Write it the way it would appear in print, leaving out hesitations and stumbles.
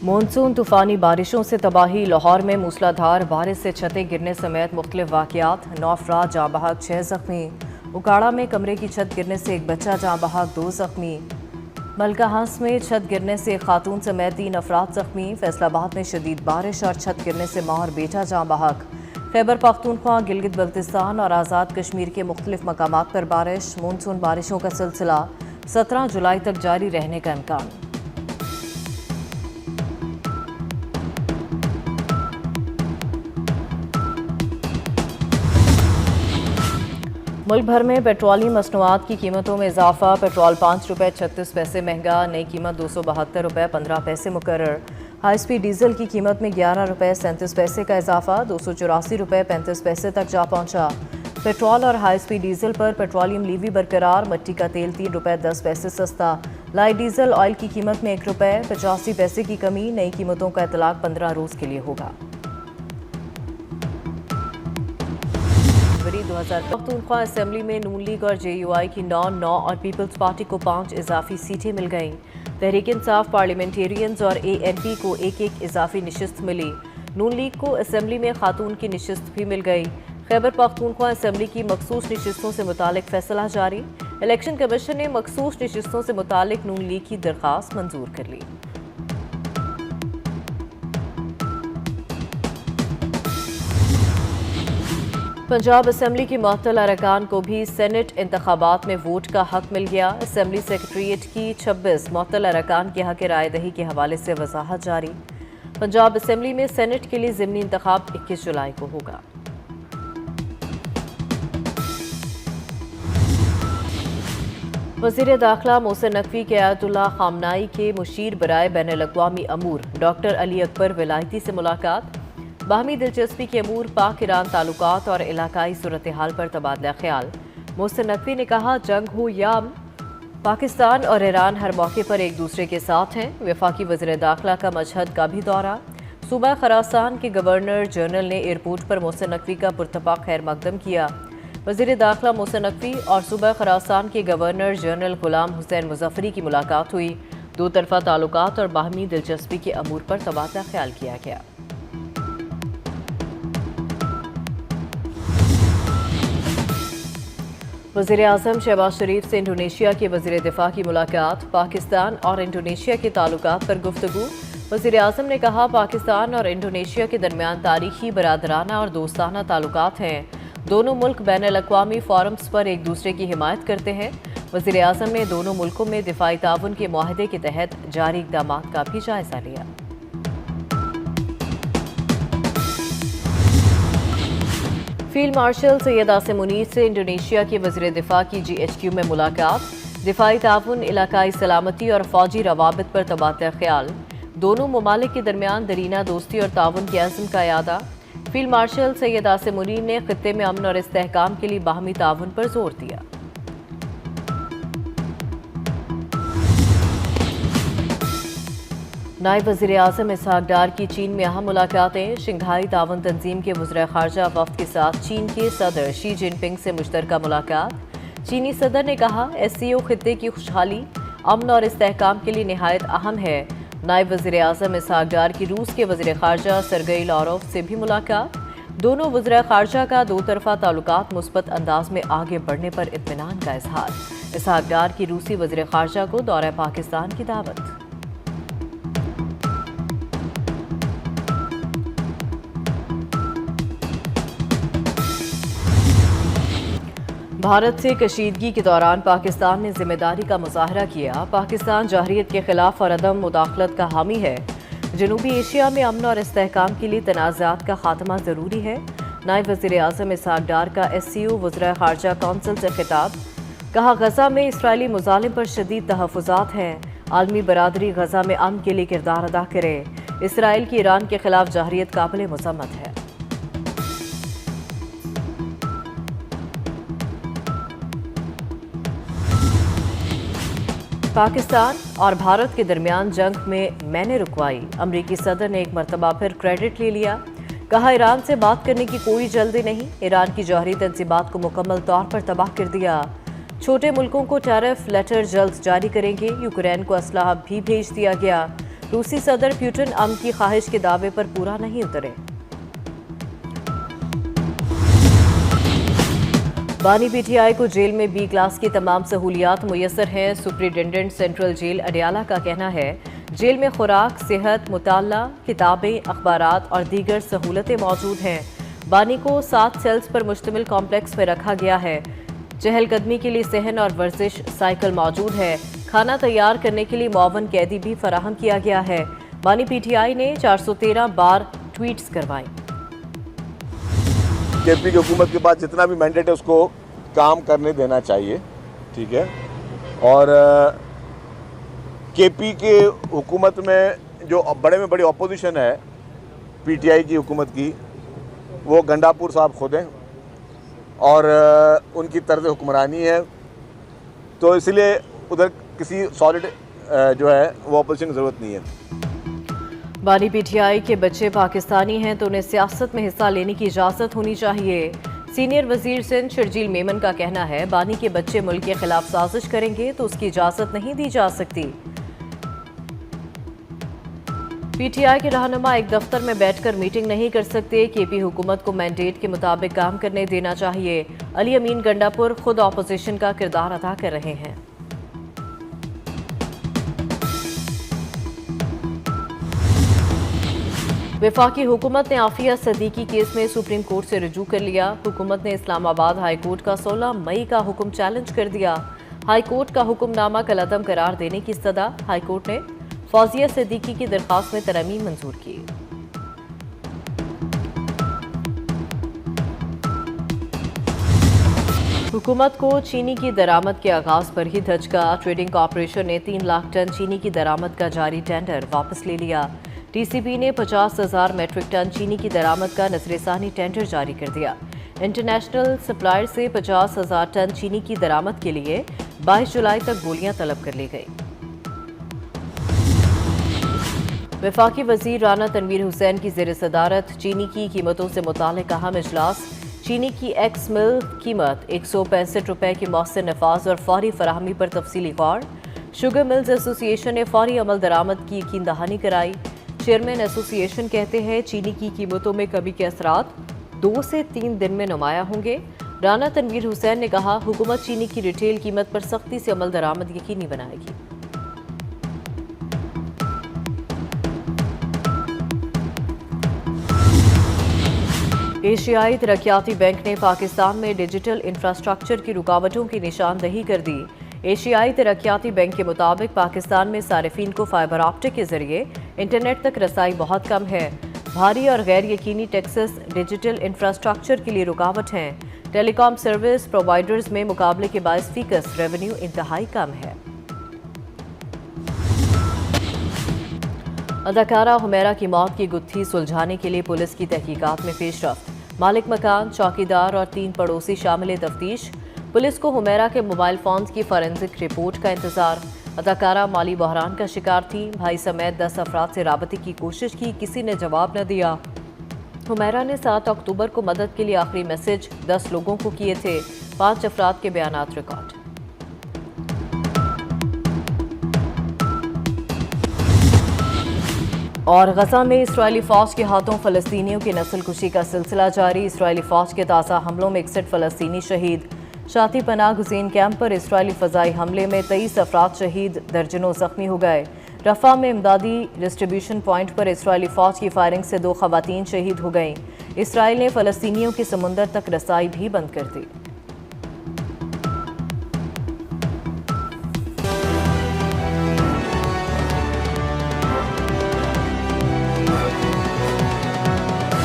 Monsoon तूफानी बारिशों से तबाही। लाहौर में मूसलाधार बारिश से छतें गिरने समेत मुख्तलिफ वाक़यात। 9 अफराद जाँ बहक, 6 ज़ख्मी। उकाड़ा में कमरे की छत गिरने से एक बच्चा जाँ बहक, 2 ज़ख्मी। मलकाहांस में छत गिरने से एक खातून समेत 3 अफराद ज़ख्मी। फैसलाबाद में शदीद बारिश और छत गिरने से माँ और बेटा जाँ बहक। खैबर पख्तूनख्वा, गिलगित बल्तिस्तान और आज़ाद कश्मीर के मुख्तलिफ मकामात पर बारिश। मानसून बारिशों का सिलसिला 17 जुलाई तक जारी रहने का इम्कान। मुल्क भर में पेट्रोलियम मसनूआत की कीमतों में इजाफा। पेट्रोल 5 रुपये 36 पैसे महंगा, नई कीमत 272 रुपये 15 पैसे मुकर्रर। हाई स्पीड डीजल की कीमत में 11 रुपये 37 पैसे का इजाफा, 284 रुपये 35 पैसे तक जा पहुंचा। पेट्रोल और हाई स्पीड डीजल पर पेट्रोलियम लीवी बरकरार। मट्टी का तेल 3 रुपये 10 पैसे सस्ता। लाइट डीजल ऑयल की कीमत में 1 रुपये 85 पैसे की कमी। नई कीमतों का इतलाक 15 रोज़ के लिए होगा। 2000 पख्तूनख्वा असेंबली में नून लीग और JUI की 9 और पीपल्स पार्टी को 5 इजाफी सीटें मिल गईं। तहरीक इंसाफ पार्लियामेंटेरियंस और ANP को एक इजाफी निशिस्त मिली। नून लीग को असेंबली में खातून की निशिस्त भी मिल गई। खैबर पख्तूनख्वा असेंबली की मखसूस निशिस्तों से मुतालिक फैसला जारी। इलेक्शन कमीशन ने मखसूस निशिस्तों से मुतालिक नून लीग की दरख्वास्त मंजूर कर ली। पंजाब असेंबली की मुअत्तल अरकान को भी सेनेट इंतखाबात में वोट का हक मिल गया। असेंबली सेक्रेटरीट की 26 मुअत्तल अरकान के हक राय दही के हवाले से वजाहत जारी। पंजाब असेंबली में सेनेट के लिए ज़िमनी इंतखाब 21 जुलाई को होगा। वज़ीर दाखिला मोहसिन नकवी के आयतुल्लाह खामनाई के मुशीर बराए बैनुल-अक़वामी अमूर डॉक्टर अली अकबर विलायती से मुलाकात। बाहमी दिलचस्पी के अमूर, पाक ईरान ताल्लुकात और इलाकाई सूरत हाल पर तबादला ख्याल। मोहसिन नकवी ने कहा, जंग हो या पाकिस्तान और ईरान हर मौके पर एक दूसरे के साथ हैं। वफाकी वज़ीर दाखिला का मशहद का भी दौरा। सूबा खरासान के गवर्नर जनरल ने एयरपोर्ट पर मोहसिन नकवी का पुरतपा खैर मकदम किया। वज़ीर दाखिला मोहसिन नकवी और सूबा खरासान के गवर्नर जनरल गुलाम हुसैन मुज़फ़्फ़री की मुलाकात हुई। दो तरफ़ा ताल्लुकात और बाहमी दिलचस्पी के अमूर पर तबादला ख्याल किया गया। वज़ीर आज़म शहबाज शरीफ से इंडोनेशिया के वज़ीर दिफा की मुलाकात। पाकिस्तान और इंडोनेशिया के ताल्लुकात पर गुफ्तगू। वज़ीर आज़म ने कहा, पाकिस्तान और इंडोनेशिया के दरमियान तारीखी, बरादराना और दोस्ताना ताल्लुकात हैं। दोनों मुल्क बैनुल-अक़वामी फोरम्स पर एक दूसरे की हिमायत करते हैं। वज़ीर आज़म ने दोनों मुल्कों में दिफाई ताउन के मुआहदे के तहत जारी इक़दामात का भी जायज़ा लिया। फील्ड मार्शल सैयद आसिम मुनीर से इंडोनेशिया के वज़ीर दिफा की GHQ में मुलाकात। दिफाई ताउन, इलाकाई सलामती और फ़ौजी रवाबित पर तबादला ख्याल। दोनों ममालिक के दरमियान दरीना दोस्ती और ताउन के अज़्म का यादा। फील्ड मार्शल सैयद आसिम मुनीर ने खित्ते में अमन और इस्तेहकाम के लिए बाहमी ताउन पर जोर दिया। नायब वज़ीर आज़म इसहाक डार की चीन में अहम मुलाकातें। शंघाई ताउन तंजीम के वज़ीर ख़ारजा वफ़द के साथ चीन के सदर शी जिनपिंग से मुश्तरका मुलाकात। चीनी सदर ने कहा, SCO खित्ते की खुशहाली, अमन और इस्तेहकाम के लिए निहायत अहम है। नायब वज़ीर आज़म इसहाक डार की रूस के वज़ीर ख़ारजा सरगई लारोव से भी मुलाकात। दोनों वज़ीर ख़ारजा का दो तरफ़ा ताल्लुकात मुस्बत अंदाज में आगे बढ़ने पर इत्मीनान का इजहार। इसहाक डार की रूसी वज़ीर ख़ारजा को दौरा पाकिस्तान की दावत। भारत से कशीदगी के दौरान पाकिस्तान ने जिम्मेदारी का मुजाहरा किया। पाकिस्तान जहरीत के खिलाफ और अदम मुदाखलत का हामी है। जनूबी एशिया में अमन और इस्तेहकाम के लिए तनाज़ात का खात्मा ज़रूरी है। नायब वज़ीर आज़म इसहाक डार का SCO वज़ीर ख़ारजा कौंसिल से खिताब। कहा, गज़ा में इसराइली मुज़ालिम पर शदीद तहफ़्फ़ुज़ात हैं। आलमी बरादरी गज़ा में अमन के लिए किरदार अदा करे। इसराइल की ईरान के खिलाफ जहरीत काबिल मज़म्मत है। पाकिस्तान और भारत के दरमियान जंग में मैंने रुकवाई। अमरीकी सदर ने एक मरतबा फिर क्रेडिट ले लिया। कहा, ईरान से बात करने की कोई जल्दी नहीं। ईरान की जौहरी तंजीबात को मुकम्मल तौर पर तबाह कर दिया। छोटे मुल्कों को टैरिफ लेटर जल्द जारी करेंगे। यूक्रेन को असलाह भी भेज दिया गया। रूसी सदर पुतिन अमन की ख्वाहिश के दावे पर पूरा नहीं उतरे। बानी पीटीआई को जेल में बी क्लास की तमाम सहूलियात मुयसर हैं। सुप्रिंटेंडेंट सेंट्रल जेल अडियाला का कहना है जेल में खुराक, सेहत, मुताला, किताबें, अखबारात और दीगर सहूलतें मौजूद हैं। बानी को 7 सेल्स पर मुश्तमिल कॉम्प्लेक्स में रखा गया है। चहलकदमी के लिए सहन और वर्जिश साइकिल मौजूद है। खाना तैयार करने के लिए मुआवन कैदी भी फराहम किया गया है। बानी पीटीआई ने 413 बार ट्वीट्स करवाए। केपी की हुकूमत के पास जितना भी मैंडेट है उसको काम करने देना चाहिए, ठीक है। और केपी के हुकूमत में जो बड़े में बड़ी अपोजिशन है पीटीआई की हुकूमत की, वो गंडापुर साहब खुद हैं और उनकी तर्ज हुक्मरानी है, तो इसलिए उधर किसी सॉलिड जो है वो अपोजिशन की ज़रूरत नहीं है। बानी पीटीआई के बच्चे पाकिस्तानी हैं तो उन्हें सियासत में हिस्सा लेने की इजाज़त होनी चाहिए। सीनियर वजीर सिंध शर्जील मेमन का कहना है बानी के बच्चे मुल्क के खिलाफ साजिश करेंगे तो उसकी इजाज़त नहीं दी जा सकती। पीटीआई के रहनुमा एक दफ्तर में बैठकर मीटिंग नहीं कर सकते। केपी हुकूमत को मैंडेट के मुताबिक काम करने देना चाहिए। अली अमीन गंडापुर खुद ऑपोजिशन का किरदार अदा कर रहे हैं। वफाकी हुकूमत ने आफिया सदीकी केस में सुप्रीम कोर्ट से रुजू कर लिया। हुकूमत ने इस्लामाबाद हाई कोर्ट का 16 मई का हुक्म चैलेंज कर दिया। हाई कोर्ट का हुक्मनामा कलअदम करार देने की सदा हाई कोर्ट ने फौजिया सदीकी की दरख्वास्त में तरमीम मंजूर की। हुकूमत को चीनी की दरामद के आगाज पर ही धचका। ट्रेडिंग कॉरपोरेशन ने 3 लाख टन चीनी की दरामद का जारी टेंडर वापस ले लिया। टीसीबी ने 50,000 मैट्रिक टन चीनी की दरामद का नजरसानी टेंडर जारी कर दिया। इंटरनेशनल सप्लायर से 50,000 टन चीनी की दरामद के लिए 22 जुलाई तक बोलियां तलब कर ली गई। वफाकी वजीर राना तनवीर हुसैन की ज़ेर सदारत चीनी की कीमतों से मुताल्लिक़ अहम इजलास। चीनी की एक्स मिल कीमत 165 रुपये की मौसर नफाज और फौरी फराहमी पर तफसीली गौर। शुगर मिल्स एसोसिएशन ने फौरी अमल दरामद की यकीन दहानी कराई। चेयरमैन एसोसिएशन कहते हैं चीनी की कीमतों में कमी के असरात 2 से 3 दिन में नुमाया होंगे। राना तनवीर हुसैन ने कहा हुकूमत चीनी की रिटेल कीमत पर सख्ती से अमल दरामद यकीनी बनाएगी। एशियाई तरक्याती बैंक ने पाकिस्तान में डिजिटल इंफ्रास्ट्रक्चर की रुकावटों की निशानदही कर दी। एशियाई तरक्याती बैंक के मुताबिक पाकिस्तान में सारिफीन को फाइबर ऑप्टिक के जरिए इंटरनेट तक रसाई बहुत कम है। भारी और गैर यकीनी टैक्सेस डिजिटल इंफ्रास्ट्रक्चर के लिए रुकावट हैं। टेलीकॉम सर्विस प्रोवाइडर्स में मुकाबले के बायस फीकस रेवेन्यू इंतहाई कम है। अदाकारा हुमैरा की मौत की गुत्थी सुलझाने के लिए पुलिस की तहकीकात में पेशरफ्त। मालिक मकान, चौकीदार और 3 पड़ोसी शामिल तफ्तीश। पुलिस को हुमैरा के मोबाइल फोन्स की फॉरेंसिक रिपोर्ट का इंतजार। अदाकारा माली बहरान का शिकार थी। भाई समेत 10 अफराद से राबते की कोशिश की, किसी ने जवाब न दिया। हुमैरा ने 7 अक्टूबर को मदद के लिए आखिरी मैसेज 10 लोगों को किए थे। 5 अफराद के बयानात रिकॉर्ड। और गजा में इस्राएली फौज के हाथों फलस्तीनियों की नस्लकुशी का सिलसिला जारी। इस्राएली फौज के ताज़ा हमलों में 61 फलस्तीनी शहीद। शाती पनाह गुज़ीन कैंप पर इस्राएली फ़ज़ाई हमले में 23 अफराद शहीद, दर्जनों ज़ख्मी हो गए। रफ़ा में इमदादी डिस्ट्रीब्यूशन पॉइंट पर इस्राएली फ़ौज की फायरिंग से 2 ख़वातीन शहीद हो गईं। इस्राएल ने फ़लस्तीनियों की समुंदर तक रसाई भी बंद कर दी।